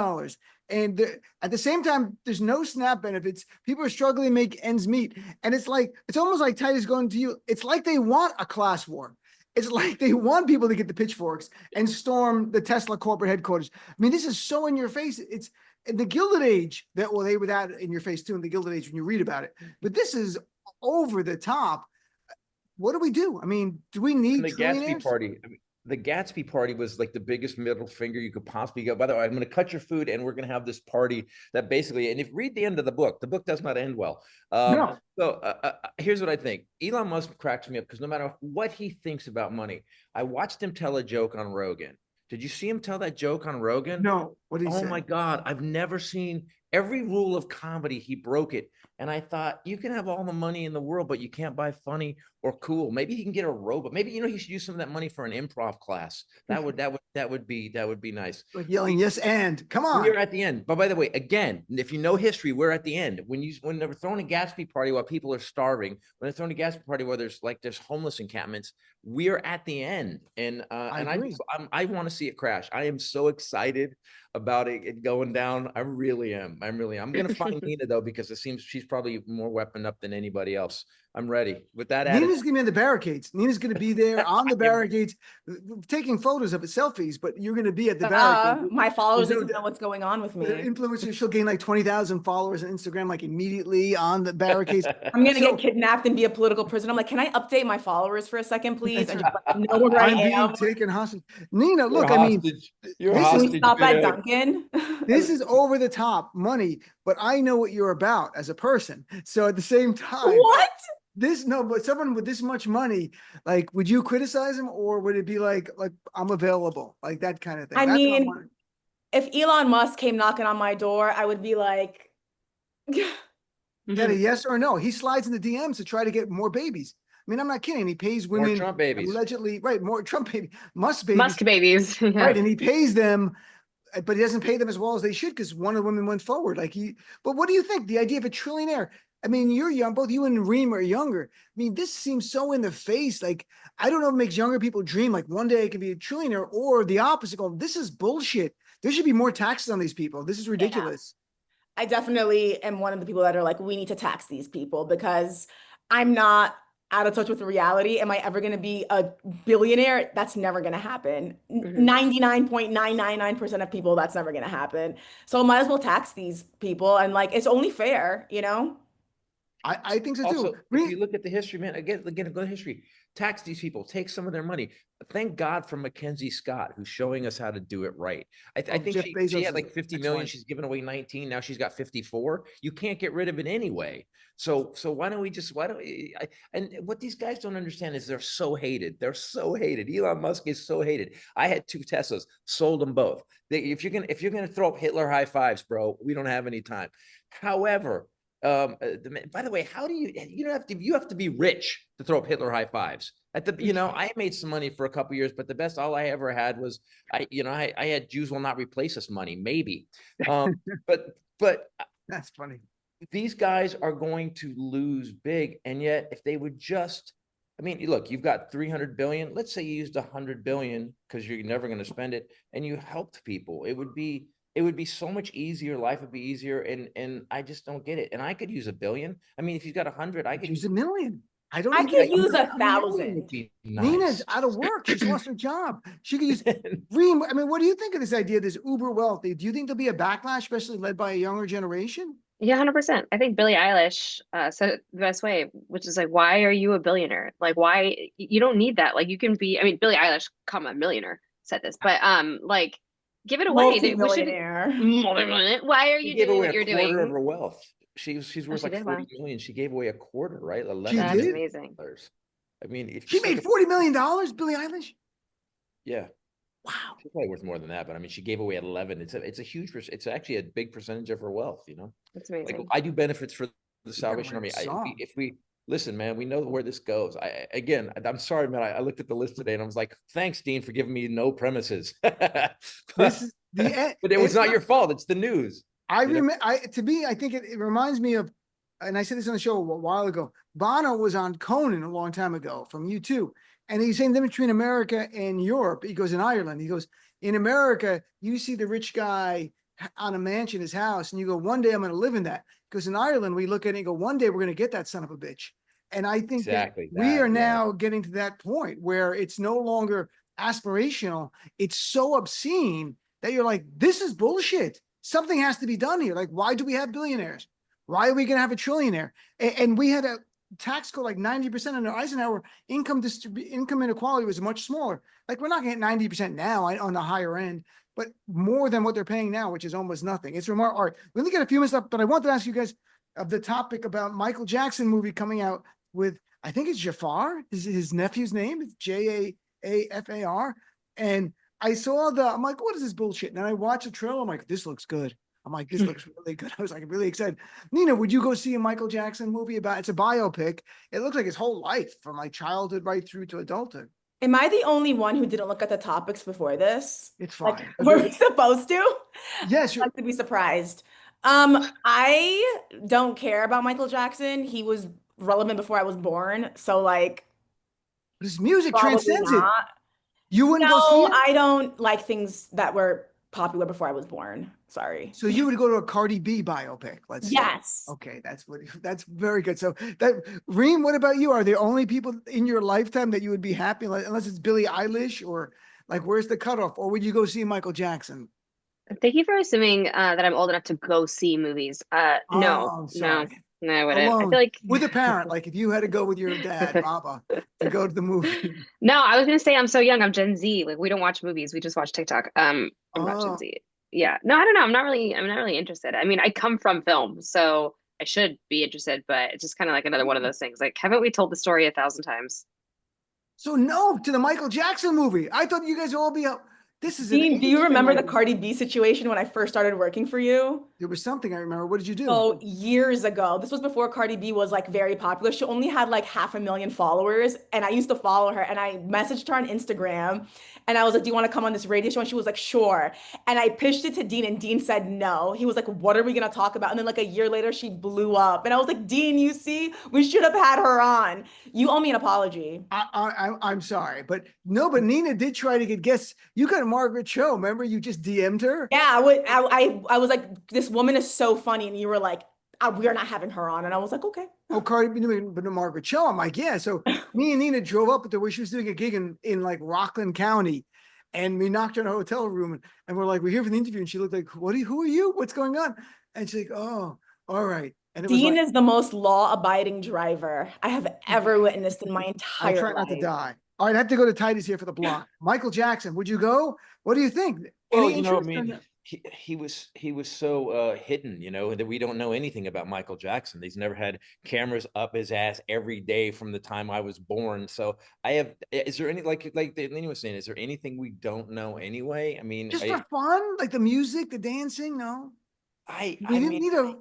And at the same time, there's no SNAP benefits. People are struggling to make ends meet. And it's almost like Titus going to you. It's like they want a class war. It's like they want people to get the pitchforks and storm the Tesla corporate headquarters. I mean, this is so in your face. It's in the Gilded Age they were that in your face too, in the Gilded Age when you read about it. But this is over the top. What do we do? I mean, do we need the Gatsby party? The Gatsby party was like the biggest middle finger you could possibly go. By the way, I'm going to cut your food and we're going to have this party that basically, and if you read the end of the book does not end well. No. So here's what I think. Elon Musk cracks me up because no matter what he thinks about money, I watched him tell a joke on Rogan. Did you see him tell that joke on Rogan? No. What did he say? Oh my God. I've never seen every rule of comedy. He broke it. And I thought, you can have all the money in the world, but you can't buy funny or cool. Maybe he can get a robot. Maybe, he should use some of that money for an improv class. That would be nice. Like yelling, yes, and come on. We're at the end. But by the way, again, if you know history, we're at the end. When they're throwing a Gatsby party while people are starving, when they're throwing a Gatsby party where there's homeless encampments, we're at the end. And I want to see it crash. I am so excited about it going down. I really am. I'm going to find Nina though, because it seems she's probably more weaponed up than anybody else. I'm ready with that. Nina's going to be on the barricades. Nina's going to be there on the barricades, taking photos of it, selfies, but you're going to be at the barricades. My followers don't know what's going on with me. Influencer, she'll gain like 20,000 followers on Instagram, like immediately on the barricades. I'm going to get kidnapped and be a political prisoner. I'm like, can I update my followers for a second, please? And just know where I am. Being taken hostage. Nina, look, you're hostage. Stop at Duncan. This is over the top money, but I know what you're about as a person. So at the same time, what? but someone with this much money, like, would you criticize him, or would it be like I'm available, like that kind of thing? I That's what I'm mean, wondering. if Elon Musk came knocking on my door, I would be like, That a yes or no? He slides in the DMs to try to get more babies. I mean, I'm not kidding. He pays More women Trump babies. allegedly, right? More Trump baby, Musk babies, Musk babies. Yeah. right? And he pays them, but he doesn't pay them as well as they should because one of the women went forward. But what do you think? The idea of a trillionaire? I mean, you're young. Both you and Reem are younger. I mean, this seems so in the face. Like, I don't know if it makes younger people dream like one day I can be a trillionaire, or the opposite. Go, this is bullshit. There should be more taxes on these people. This is ridiculous. I definitely am one of the people that are like, we need to tax these people because I'm not out of touch with reality. Am I ever going to be a billionaire? That's never going to happen. 99.999% of people, that's never going to happen. So might as well tax these people. And like, it's only fair, you know? I think so too. Also, if you look at the history, man, again, go to history. Tax these people, take some of their money. Thank God for Mackenzie Scott, who's showing us how to do it right. I think Jeff she had Bezos like is 50 million. excellent. She's given away 19. Now she's got 54. You can't get rid of it anyway. So why don't we? And what these guys don't understand is they're so hated. They're so hated. Elon Musk is so hated. I had 2 Teslas, sold them both. If you're gonna throw up Hitler high fives, bro, we don't have any time. However, by the way, how do you have to be rich to throw up Hitler high fives I made some money for a couple of years, but the best all I ever had was I had Jews will not replace us money, maybe. But That's funny. these guys are going to lose big. And yet if they would just, I mean, look, you've got 300 billion. Let's say you used 100 billion because you're never going to spend it and you helped people. It would be so much easier. Life would be easier. And I just don't get it. And I could use 1 billion. I mean, if you've got 100, I could Use 1 million. I could use 1,000. would be Nina's nice. out of work. She's lost her job. She could use Reem. I mean, what do you think of this idea, this uber wealthy? Do you think there'll be a backlash, especially led by a younger generation? Yeah, 100%. I think Billie Eilish said it the best way, which is like, why are you a billionaire? Like, why you don't need that. Like, you can be. I mean, Billie Eilish, comma, millionaire, said this, but like, give it away. We should Multi-millionaire. multi-millionaire. Why are She you gave doing away what you're a quarter of doing? her wealth. She's worth she like did, 40 wow. million. She gave away a quarter, right? She That's did? amazing. I mean, if She made $40 million, Billie Eilish. yeah, Wow. she's probably worth more than that, but I mean, she gave away 11. It's a huge, it's actually a big percentage of her wealth, That's Like amazing. I do benefits for the gotta Salvation write a Army. song. If we listen, man, we know where this goes. I'm sorry, man. I looked at the list today and I was like, thanks, Dean, for giving me no premises. This is the But it was not your fault. It's the news. I You know? remember. I think it reminds me of, and I said this on the show a while ago. Bono was on Conan a long time ago from U2, and he's saying the difference between America and Europe. He goes in Ireland. He goes in America. You see the rich guy on a mansion, his house, and you go, one day I'm going to live in that. Because in Ireland, we look at it and go, one day we're going to get that son of a bitch. And I think Exactly that we that, are yeah. now getting to that point where it's no longer aspirational. It's so obscene that you're like, this is bullshit. Something has to be done here. Like, why do we have billionaires? Why are we going to have a trillionaire? And we had a tax code like 90% under Eisenhower. Income inequality was much smaller. Like, we're not getting 90% now on the higher end, but more than what they're paying now, which is almost nothing. It's remarkable. All right, we're going to get a few minutes left, but I want to ask you guys of the topic about Michael Jackson movie coming out with, I think it's Jafar, his nephew's name. It's Jaafar. And I'm like, what is this bullshit? And then I watch the trailer. I'm like, this looks good. I'm like, this looks really good. I was like, really excited. Nina, would you go see a Michael Jackson movie it's a biopic? It looks like his whole life from like childhood right through to adulthood. Am I the only one who didn't look at the topics before this? It's fine. Like, were we supposed to? Yes. I'd like to be surprised. I don't care about Michael Jackson. He was relevant before I was born. So like, His music probably transcends it. not. You wouldn't go see No, it? I don't like things that were popular before I was born. Sorry. So you would go to a Cardi B biopic, let's say. Yes. Okay, that's very good. So Reem, what about you? Are there only people in your lifetime that you would be happy, unless it's Billie Eilish, or like, where's the cutoff? Or would you go see Michael Jackson? Thank you for assuming that I'm old enough to go see movies. No, sorry. no, I wouldn't. I Alone, feel like with a parent, like if you had to go with your dad, Baba, to go to the movie. no, I was gonna say I'm so young. I'm Gen Z. Like, we don't watch movies. We just watch TikTok. I'm not Gen Oh. Z. Yeah. No, I don't know. I'm not really interested. I mean, I come from film, so I should be interested, but it's just kind of like another one of those things. Like, haven't we told the story 1,000 times? So no to the Michael Jackson movie. I thought you guys would all be up. This is an Dean, do you interesting remember the idea. Cardi B situation when I first started working for you? There was something I remember. What did you do? Oh, years ago. This was before Cardi B was like very popular. She only had like 500,000 followers. And I used to follow her and I messaged her on Instagram and I was like, do you want to come on this radio show? And she was like, sure. And I pitched it to Dean and Dean said no. He was like, what are we going to talk about? And then like a year later, she blew up. And I was like, Dean, you see, we should have had her on. You owe me an apology. I'm sorry, but no, but Nina did try to get guests. You got a Margaret Cho. Remember, you just DM'd her. Yeah, I was like, this woman is so funny. And you were like, we are not having her on. And I was like, okay. Oh, Cardi B, but no Margaret Cho. I'm like, yeah. So me and Nina drove up to where she was doing a gig in like Rockland County. And we knocked her in a hotel room and we're like, we're here for the interview. And she looked like, who are you? What's going on? And she's like, oh, all right. And it was Dean like, is the most law-abiding driver I have ever witnessed in my I entire try not to life. die. All right, I have to go to Titus here for the block. Michael Jackson, would you go? What do you think? Well, Any you know, I interest in mean, that? he was so hidden, you know, that we don't know anything about Michael Jackson. He's never had cameras up his ass every day from the time I was born. So is there any like Nina was saying, is there anything we don't know anyway? I mean, Just for fun, like the music, the dancing? No, I we didn't mean, need a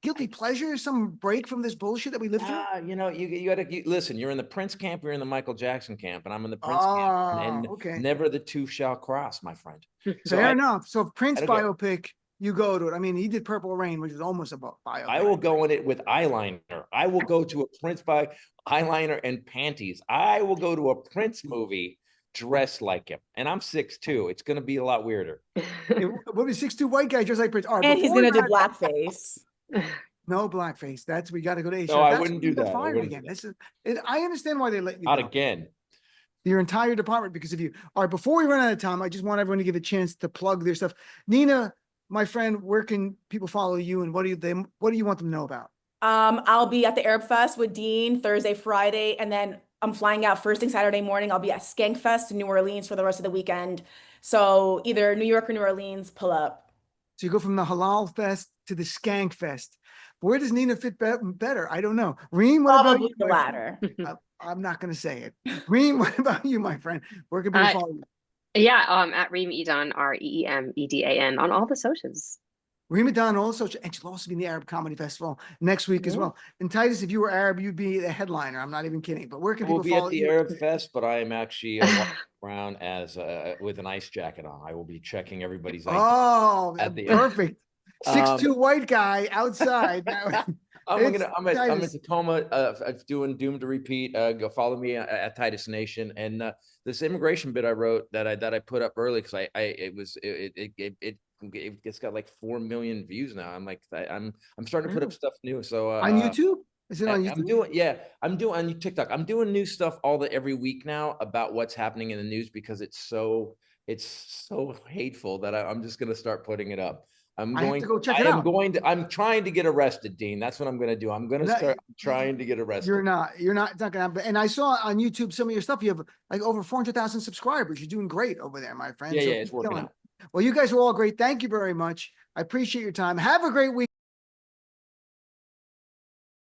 guilty pleasure, some break from this bullshit that we lived through. you know, you got to listen. You're in the Prince camp, you're in the Michael Jackson camp, and I'm in the Prince camp, Oh, and okay, never the two shall cross, my friend. So fair enough. So if Prince I don't care. biopic, you go to it. I mean, he did Purple Rain, which is almost a biopic. I will go in it with eyeliner. I will go to a Prince by eyeliner and panties. I will go to a Prince movie dressed like him. And I'm 6'2". It's going to be a lot weirder. What was 6'2" white guy just like Prince? All right, And he's before gonna do that- blackface. No blackface. That's we got to go to Asia. No, I That's wouldn't when do you get that. I fired wouldn't again. do This is. I understand why they let you Not go. again. Your entire department because of you. All right, before we run out of time, I just want everyone to give a chance to plug their stuff. Nina, my friend, where can people follow you, and what do you want them to know about? I'll be at the Arab Fest with Dean Thursday, Friday, and then I'm flying out first thing Saturday morning. I'll be at Skank Fest in New Orleans for the rest of the weekend. So either New York or New Orleans, pull up. So you go from the Halal Fest to the Skank Fest. Where does Nina fit better? I don't know. Reem, what about Probably you? the latter. I'm not going to say it. Reem, what about you, my friend? Where can people follow you? Yeah, at Reem Edan, REEMEDAN on all the socials. Reem Edan also, and she'll also be in the Arab Comedy Festival next week as well. And Titus, if you were Arab, you'd be the headliner. I'm not even kidding. But where can We'll people be follow at the you? Arab Fest, but I am actually walking around as with an ice jacket on. I will be checking everybody's ID. Oh, at the perfect. 6'2" white guy outside. I'm in Titus. Tacoma doing Doom to Repeat. Go follow me at Titus Nation. And this immigration bit I wrote that I put up early because it's got like 4 million views now. I'm like I'm starting to put up stuff new. So on YouTube? Is it on YouTube? I'm doing on TikTok. I'm doing new stuff every week now about what's happening in the news because it's so hateful that I'm just gonna start putting it up. I'm trying to get arrested, Dean. That's what I'm going to do. I'm going to start trying to get arrested. You're not going to happen. And I saw on YouTube some of your stuff. You have like over 400,000 subscribers. You're doing great over there, my friend. Yeah, So it's working out. Well, you guys are all great. Thank you very much. I appreciate your time. Have a great week.